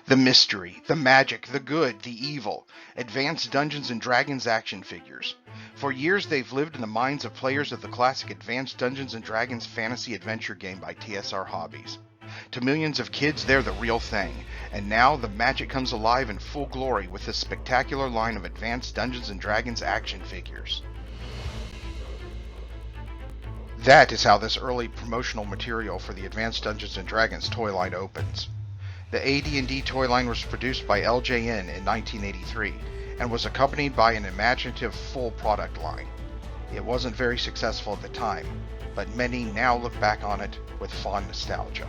The mystery, the magic, the good, the evil. Advanced Dungeons & Dragons action figures. For years they've lived in the minds of players of the classic Advanced Dungeons & Dragons fantasy adventure game by TSR Hobbies. To millions of kids, they're the real thing, and now the magic comes alive in full glory with this spectacular line of Advanced Dungeons & Dragons action figures. That is how this early promotional material for the Advanced Dungeons & Dragons toy line opens. The AD&D toy line was produced by LJN in 1983 and was accompanied by an imaginative full product line. It wasn't very successful at the time, but many now look back on it with fond nostalgia.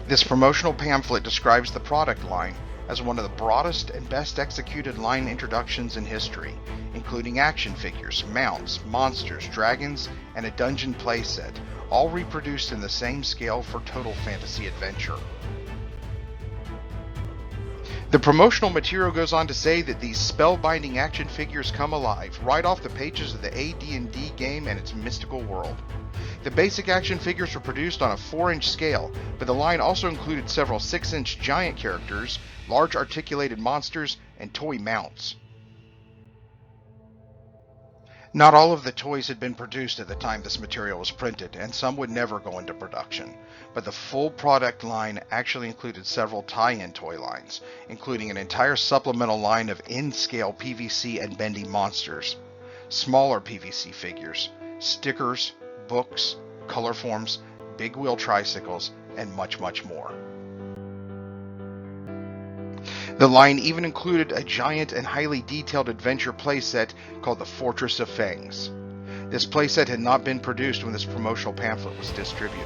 This promotional pamphlet describes the product line as one of the broadest and best executed line introductions in history, including action figures, mounts, monsters, dragons, and a dungeon playset, all reproduced in the same scale for total fantasy adventure. The promotional material goes on to say that these spellbinding action figures come alive right off the pages of the AD&D game and its mystical world. The basic action figures were produced on a 4-inch scale, but the line also included several 6-inch giant characters, large articulated monsters, and toy mounts. Not all of the toys had been produced at the time this material was printed, and some would never go into production, but the full product line actually included several tie-in toy lines, including an entire supplemental line of in-scale PVC and bendy monsters, smaller PVC figures, stickers, books, color forms, big wheel tricycles, and much, much more. The line even included a giant and highly detailed adventure playset called the Fortress of Fangs. This playset had not been produced when this promotional pamphlet was distributed.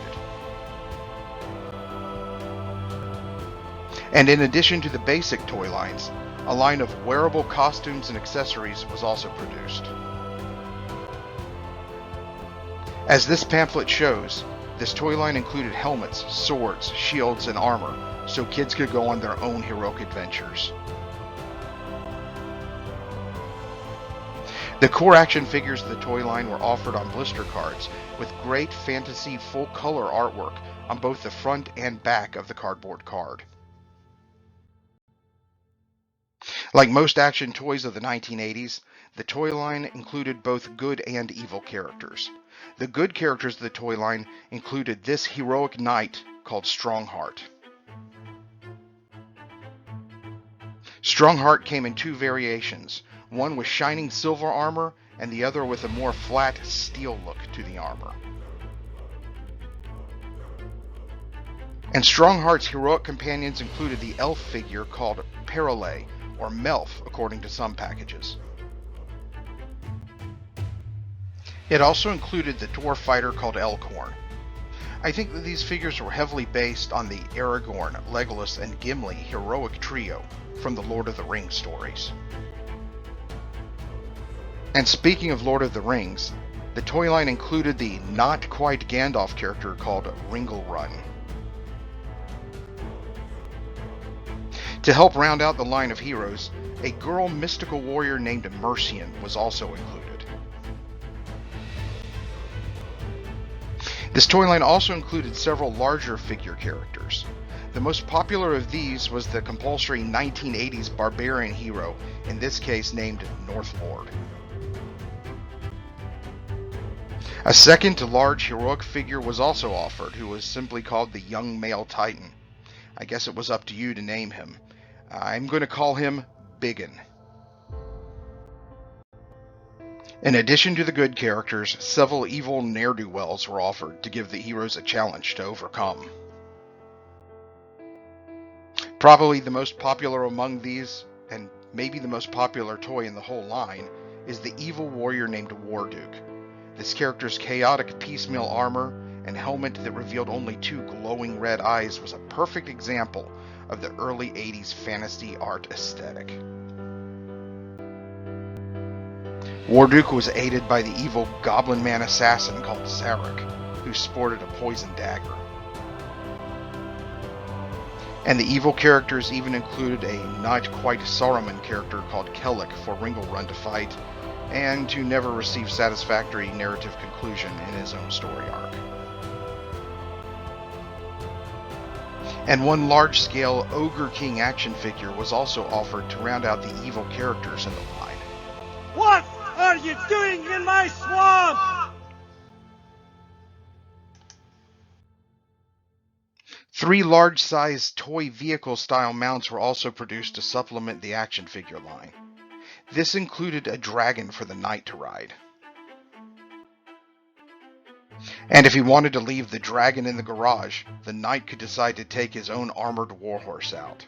And in addition to the basic toy lines, a line of wearable costumes and accessories was also produced. As this pamphlet shows, this toy line included helmets, swords, shields, and armor, so kids could go on their own heroic adventures. The core action figures of the toy line were offered on blister cards with great fantasy full-color artwork on both the front and back of the cardboard card. Like most action toys of the 1980s, the toy line included both good and evil characters. The good characters of the toy line included this heroic knight called Strongheart. Strongheart came in two variations, one with shining silver armor and the other with a more flat steel look to the armor. And Strongheart's heroic companions included the elf figure called Perole, or Melf according to some packages. It also included the dwarf fighter called Elkhorn. I think that these figures were heavily based on the Aragorn, Legolas, and Gimli heroic trio from the Lord of the Rings stories. And speaking of Lord of the Rings, the toy line included the not quite Gandalf character called Ringlrun. To help round out the line of heroes, a girl mystical warrior named Mercian was also included. This toy line also included several larger figure characters. The most popular of these was the compulsory 1980s barbarian hero, in this case named Northlord. A second large heroic figure was also offered, who was simply called the Young Male Titan. I guess it was up to you to name him. I'm going to call him Biggin. In addition to the good characters, several evil ne'er-do-wells were offered to give the heroes a challenge to overcome. Probably the most popular among these, and maybe the most popular toy in the whole line, is the evil warrior named Warduke. This character's chaotic piecemeal armor and helmet that revealed only two glowing red eyes was a perfect example of the early 80s fantasy art aesthetic. Warduke was aided by the evil Goblin Man assassin called Zarek, who sported a poison dagger. And the evil characters even included a not quite Saruman character called Kellic for Ringlrun to fight, and to never receive satisfactory narrative conclusion in his own story arc. And one large-scale Ogre King action figure was also offered to round out the evil characters in the line. What are you doing in my swamp? 3 large-sized toy vehicle-style mounts were also produced to supplement the action figure line. This included a dragon for the knight to ride. And if he wanted to leave the dragon in the garage, the knight could decide to take his own armored warhorse out.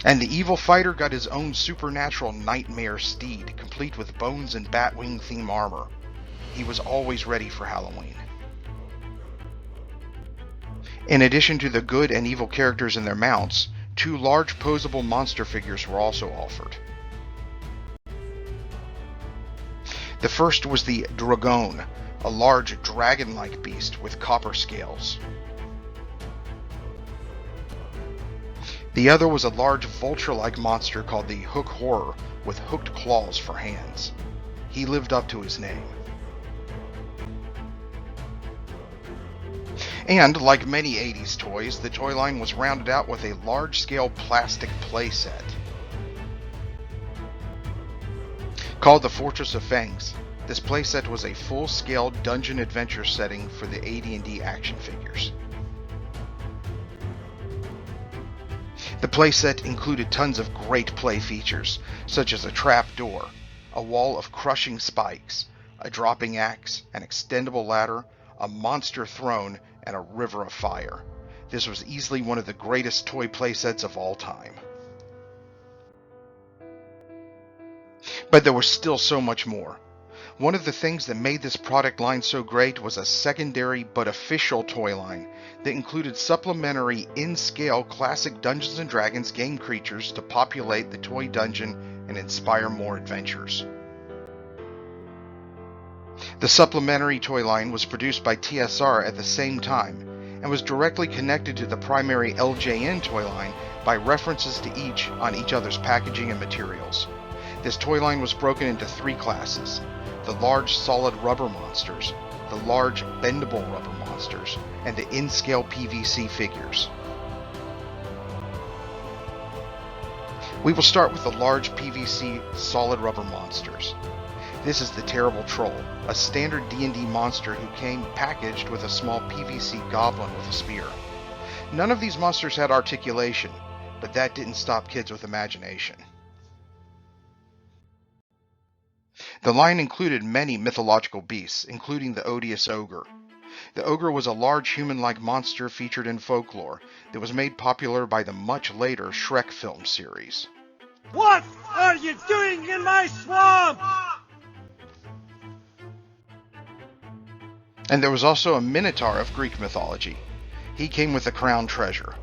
And the evil fighter got his own supernatural nightmare steed, complete with bones and batwing theme armor. He was always ready for Halloween. In addition to the good and evil characters and their mounts, 2 large poseable monster figures were also offered. The first was the Dragon, a large dragon-like beast with copper scales. The other was a large vulture-like monster called the Hook Horror, with hooked claws for hands. He lived up to his name. And, like many 80s toys, the toy line was rounded out with a large-scale plastic playset. Called the Fortress of Fangs, this playset was a full-scale dungeon adventure setting for the AD&D action figures. The playset included tons of great play features, such as a trap door, a wall of crushing spikes, a dropping axe, an extendable ladder, a monster throne, and a river of fire. This was easily one of the greatest toy playsets of all time. But there was still so much more. One of the things that made this product line so great was a secondary but official toy line that included supplementary in-scale classic Dungeons & Dragons game creatures to populate the toy dungeon and inspire more adventures. The supplementary toy line was produced by TSR at the same time and was directly connected to the primary LJN toy line by references to each on each other's packaging and materials. This toy line was broken into 3 classes: the large solid rubber monsters, the large bendable rubber monsters, and the in-scale PVC figures. We will start with the large PVC solid rubber monsters. This is the Terrible Troll, a standard D&D monster who came packaged with a small PVC goblin with a spear. None of these monsters had articulation, but that didn't stop kids with imagination. The line included many mythological beasts, including the odious ogre. The ogre was a large human-like monster featured in folklore that was made popular by the much later Shrek film series. What are you doing in my swamp? And there was also a minotaur of Greek mythology. He came with a crown treasure.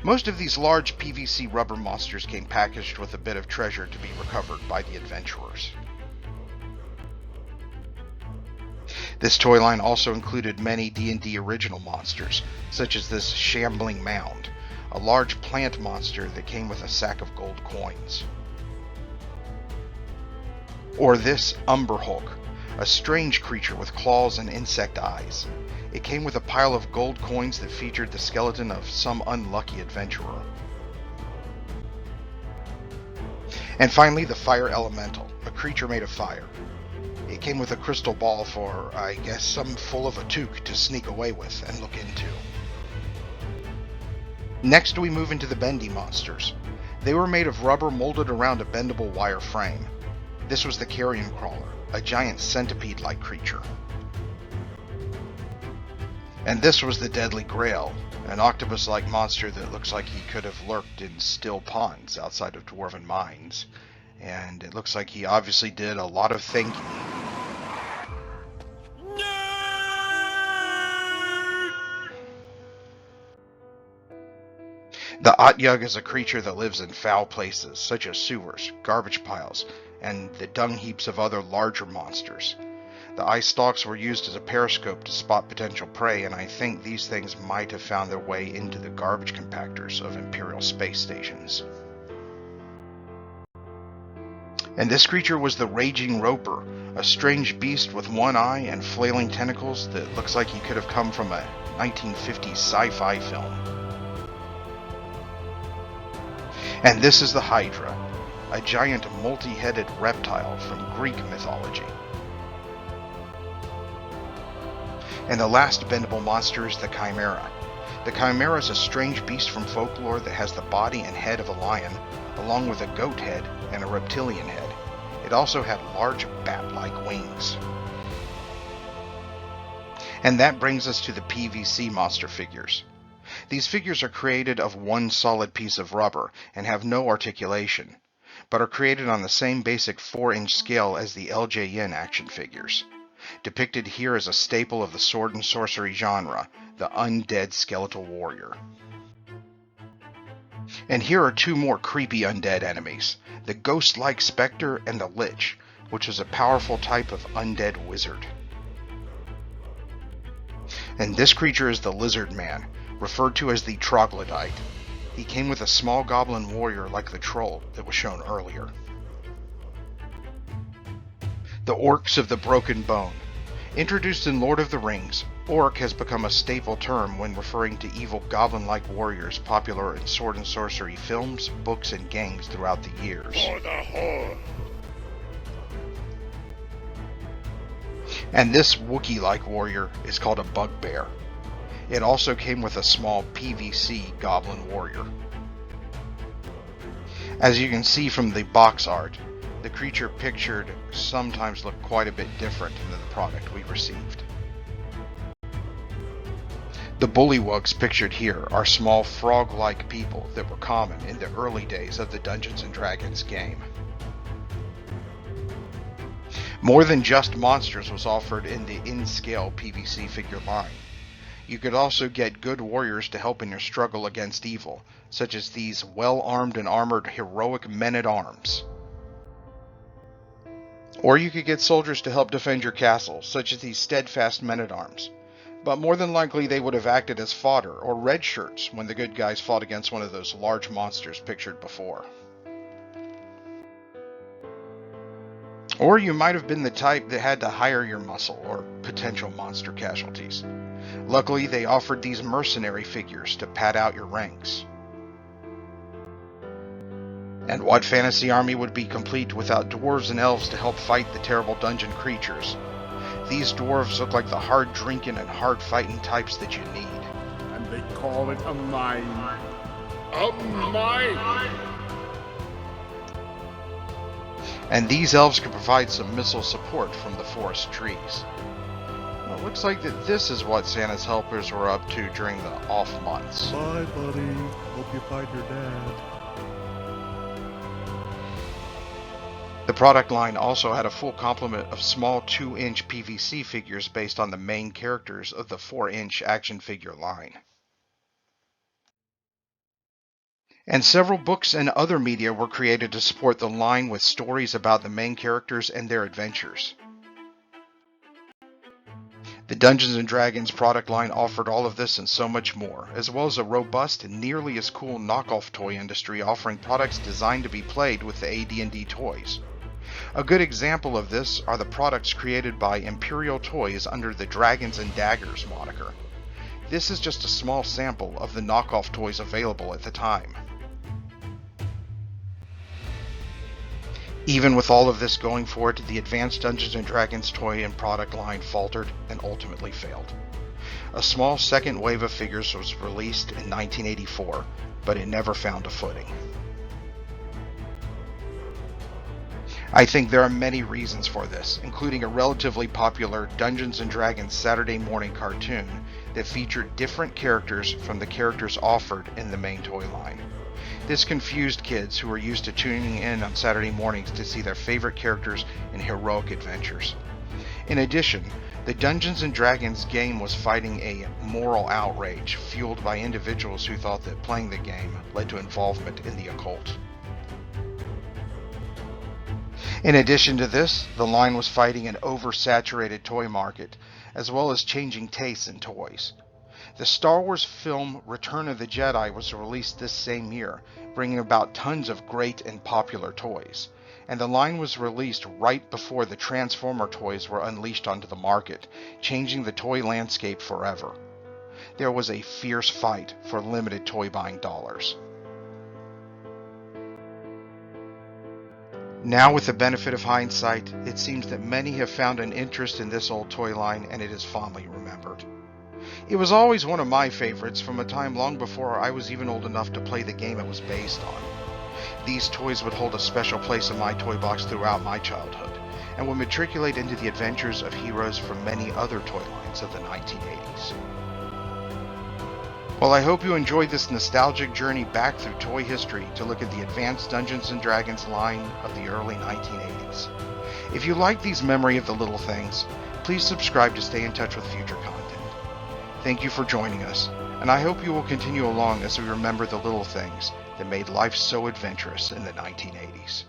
Most of these large PVC rubber monsters came packaged with a bit of treasure to be recovered by the adventurers. This toy line also included many D&D original monsters, such as this Shambling Mound, a large plant monster that came with a sack of gold coins. Or this Umber Hulk, a strange creature with claws and insect eyes. It came with a pile of gold coins that featured the skeleton of some unlucky adventurer. And finally, the Fire Elemental, a creature made of fire. It came with a crystal ball for, I guess, something full of a toque to sneak away with and look into. Next we move into the bendy monsters. They were made of rubber molded around a bendable wire frame. This was the Carrion Crawler, a giant centipede-like creature. And this was the Deadly Grail, an octopus-like monster that looks like he could have lurked in still ponds outside of dwarven mines. And it looks like he obviously did a lot of thinking. The Otyug is a creature that lives in foul places, such as sewers, garbage piles, and the dung heaps of other larger monsters. The eye stalks were used as a periscope to spot potential prey, and I think these things might have found their way into the garbage compactors of Imperial space stations. And this creature was the Raging Roper, a strange beast with one eye and flailing tentacles that looks like he could have come from a 1950s sci-fi film. And this is the Hydra, a giant multi-headed reptile from Greek mythology. And the last bendable monster is the Chimera. The Chimera is a strange beast from folklore that has the body and head of a lion, along with a goat head and a reptilian head. It also had large bat-like wings. And that brings us to the PVC monster figures. These figures are created of one solid piece of rubber and have no articulation, but are created on the same basic 4-inch scale as the LJN action figures. Depicted here as a staple of the sword and sorcery genre, the undead skeletal warrior. And here are two more creepy undead enemies, the ghost-like specter and the lich, which is a powerful type of undead wizard. And this creature is the lizard man, referred to as the troglodyte. He came with a small goblin warrior like the troll that was shown earlier. The Orcs of the Broken Bone. Introduced in Lord of the Rings, orc has become a staple term when referring to evil goblin-like warriors popular in sword and sorcery films, books, and games throughout the years. For the whore. And this Wookiee-like warrior is called a bugbear. It also came with a small PVC goblin warrior. As you can see from the box art, the creature pictured sometimes looked quite a bit different than the product we received. The bullywugs pictured here are small frog-like people that were common in the early days of the Dungeons & Dragons game. More than just monsters was offered in the in-scale PVC figure line. You could also get good warriors to help in your struggle against evil, such as these well-armed and armored heroic men-at-arms. Or you could get soldiers to help defend your castle, such as these steadfast men-at-arms. But more than likely they would have acted as fodder or red shirts when the good guys fought against one of those large monsters pictured before. Or you might have been the type that had to hire your muscle or potential monster casualties. Luckily, they offered these mercenary figures to pad out your ranks. And what fantasy army would be complete without dwarves and elves to help fight the terrible dungeon creatures? These dwarves look like the hard-drinking and hard-fighting types that you need. And they call it a mine. A mine! And these elves can provide some missile support from the forest trees. Well, it looks like that this is what Santa's helpers were up to during the off months. Bye, buddy. Hope you find your dad. The product line also had a full complement of small 2-inch PVC figures based on the main characters of the 4-inch action figure line. And several books and other media were created to support the line with stories about the main characters and their adventures. The Dungeons & Dragons product line offered all of this and so much more, as well as a robust and nearly as cool knockoff toy industry offering products designed to be played with the AD&D toys. A good example of this are the products created by Imperial Toys under the Dragons and Daggers moniker. This is just a small sample of the knockoff toys available at the time. Even with all of this going for it, the Advanced Dungeons & Dragons toy and product line faltered and ultimately failed. A small second wave of figures was released in 1984, but it never found a footing. I think there are many reasons for this, including a relatively popular Dungeons & Dragons Saturday morning cartoon that featured different characters from the characters offered in the main toy line. This confused kids who were used to tuning in on Saturday mornings to see their favorite characters in heroic adventures. In addition, the Dungeons & Dragons game was fighting a moral outrage fueled by individuals who thought that playing the game led to involvement in the occult. In addition to this, the line was fighting an oversaturated toy market, as well as changing tastes in toys. The Star Wars film Return of the Jedi was released this same year, bringing about tons of great and popular toys. and the line was released right before the Transformer toys were unleashed onto the market, changing the toy landscape forever. There was a fierce fight for limited toy buying dollars. Now, with the benefit of hindsight, it seems that many have found an interest in this old toy line, and it is fondly remembered. It was always one of my favorites from a time long before I was even old enough to play the game it was based on. These toys would hold a special place in my toy box throughout my childhood, and would matriculate into the adventures of heroes from many other toy lines of the 1980s. Well, I hope you enjoyed this nostalgic journey back through toy history to look at the advanced Dungeons & Dragons line of the early 1980s. If you like these Memory of the Little Things, please subscribe to stay in touch with future content. Thank you for joining us, and I hope you will continue along as we remember the little things that made life so adventurous in the 1980s.